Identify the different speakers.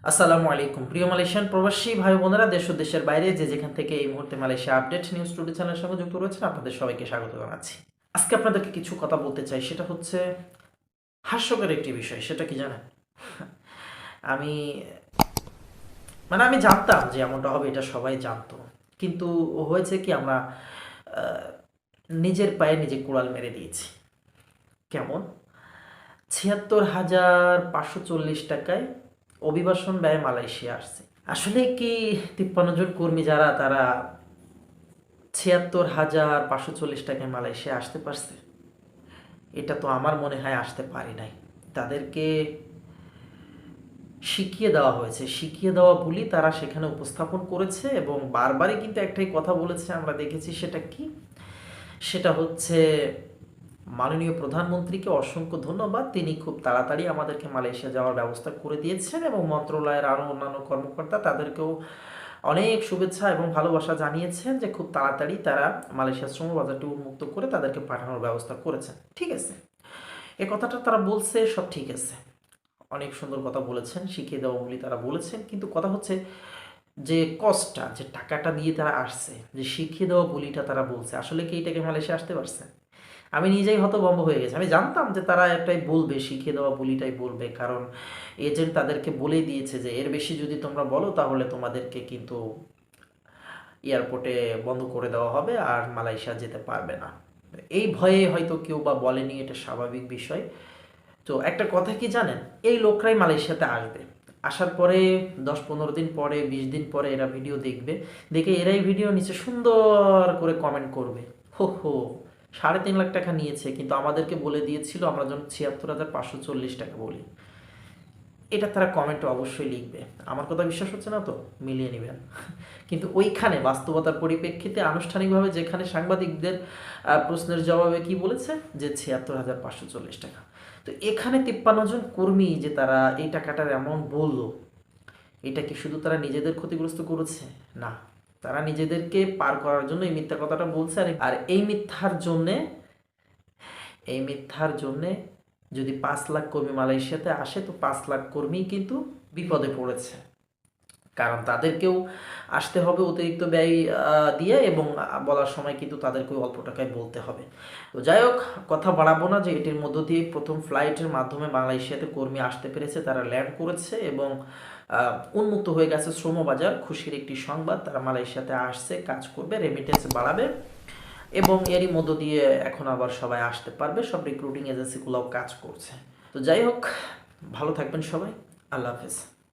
Speaker 1: আসসালামু আলাইকুম প্রিয় মালয়েশিয়ান প্রবাসী ভাই বোনেরা, দেশ ও দেশের বাইরে যে যেখান থেকে এই মুহূর্তে মালয়েশিয়া আপডেট নিউজ টুডে চ্যানেলের সঙ্গে যুক্ত রয়েছেন, আপনাদের সবাইকে স্বাগত জানাচ্ছি। আজকে আপনাদেরকে কিছু কথা বলতে চাই, সেটা হচ্ছে হাস্যকর একটি বিষয়। সেটা কি জানেন? আমি আমি জানতাম যে এমনটা হবে, এটা সবাই জানতো, কিন্তু হয়েছে কি, আমরা আহ, নিজের পায়ে নিজে কুড়াল মেরে দিয়েছি। কেমন? ৭৬,৫৪০ টাকায় অভিবাসন ব্যয় মালয়েশিয়া আসছে। আসলে কি ৫৩ জন কর্মী যারা, তারা ৭৬,৫৪০ টাকায় মালয়েশিয়া আসতে পারছে? এটা তো আমার মনে হয় আসতে পারি নাই। তাদেরকে শিখিয়ে দেওয়া হয়েছে, শিখিয়ে দেওয়া বলি তারা সেখানে উপস্থাপন করেছে, এবং বারবারই কিন্তু একটাই কথা বলেছে, আমরা দেখেছি। সেটা কি? সেটা হচ্ছে মাননীয় প্রধানমন্ত্রীকে অসংখ্য ধন্যবাদ, তিনি খুব তাড়াতাড়ি আমাদেরকে মালয়েশিয়া যাওয়ার ব্যবস্থা করে দিয়েছেন, এবং মন্ত্রণালয়ের আরও অন্যান্য কর্মকর্তা তাদেরকেও অনেক শুভেচ্ছা এবং ভালোবাসা জানিয়েছেন যে খুব তাড়াতাড়ি তারা মালয়েশিয়ার শ্রম বাজারটি উন্মুক্ত করে তাদেরকে পাঠানোর ব্যবস্থা করেছেন। ঠিক আছে, এ কথাটা তারা বলছে, সব ঠিক আছে, অনেক সুন্দর কথা বলেছেন, শিখিয়ে দেওয়া বলি তারা বলেছেন, কিন্তু কথা হচ্ছে যে কস্টটা, যে টাকাটা দিয়ে তারা আসছে, যে শিখিয়ে দেওয়া বলিটা তারা বলছে, আসলে কি এইটাকে মালয়েশিয়া আসতে পারছে? আমি নিজেই হতভম্ব হয়ে গেছি। আমি জানতাম যে তারা একটাই বলবে, শিখিয়ে দেওয়া বলিটাই বলবে, কারণ এজেন্ট তাদেরকে বলেই দিয়েছে যে এর বেশি যদি তোমরা বলো তাহলে তোমাদেরকে কিন্তু এয়ারপোর্টে বন্ধ করে দেওয়া হবে, আর মালয়েশিয়া যেতে পারবে না। এই ভয়ে হয়তো কেউ বা বলেনি, এটা স্বাভাবিক বিষয়। তো একটা কথা কি জানেন, এই লোকরাই মালয়েশিয়াতে আসবে, আসার পরে 10-15 দিন পরে, 20 দিন পরে এরা ভিডিও দেখবে, দেখে এরাই ভিডিও নিচে সুন্দর করে কমেন্ট করবে, হো হো 3.5 লাখ টাকা নিয়েছে, কিন্তু আমাদেরকে বলে দিয়েছিল আমরা যেন ৭৬,৫৪০ টাকা বলি। এটা তারা কমেন্টে অবশ্যই লিখবে। আমার কথা বিশ্বাস হচ্ছে না তো মিলিয়ে নেবেন। কিন্তু ওইখানে বাস্তবতার পরিপ্রেক্ষিতে আনুষ্ঠানিকভাবে যেখানে সাংবাদিকদের প্রশ্নের জবাবে কি বলেছে, যে ৭৬,৫৪০ টাকা। তো এখানে ৫৩ জন কর্মী যে তারা এই টাকাটার অ্যামাউন্ট বললো, এটা কি শুধু তারা নিজেদের ক্ষতিগ্রস্ত করেছে? না, তারা নিজেদেরকে পার করার জন্য এই মিথ্যা কথাটা বলছে। আর এই মিথ্যার জন্যে যদি 5 লাখ কর্মী মালয়েশিয়াতে আসে, তো 5 লাখ কর্মী কিন্তু বিপদে পড়েছে, কারণ তাদেরকেও আসতে হবে অতিরিক্ত ব্যয় দিয়ে, এবং বলার সময় কিন্তু তাদেরকেও অল্প টাকায় বলতে হবে। তো যাই হোক, কথা বাড়াবো না, যে এটির মধ্য দিয়ে প্রথম ফ্লাইটের মাধ্যমে মালয়েশিয়াতে কর্মী আসতে পেরেছে, তারা ল্যান্ড করেছে, এবং উন্মুক্ত হয়ে গেছে শ্রমবাজার। খুশির একটি সংবাদ, তারা মালয়েশিয়াতে আসছে, কাজ করবে, রেমিটেন্স বাড়াবে, এবং এরই মধ্য দিয়ে এখন আবার সবাই আসতে পারবে, সব রিক্রুটিং এজেন্সিগুলোও কাজ করছে। তো যাই হোক, ভালো থাকবেন সবাই, আল্লাহ হাফেজ।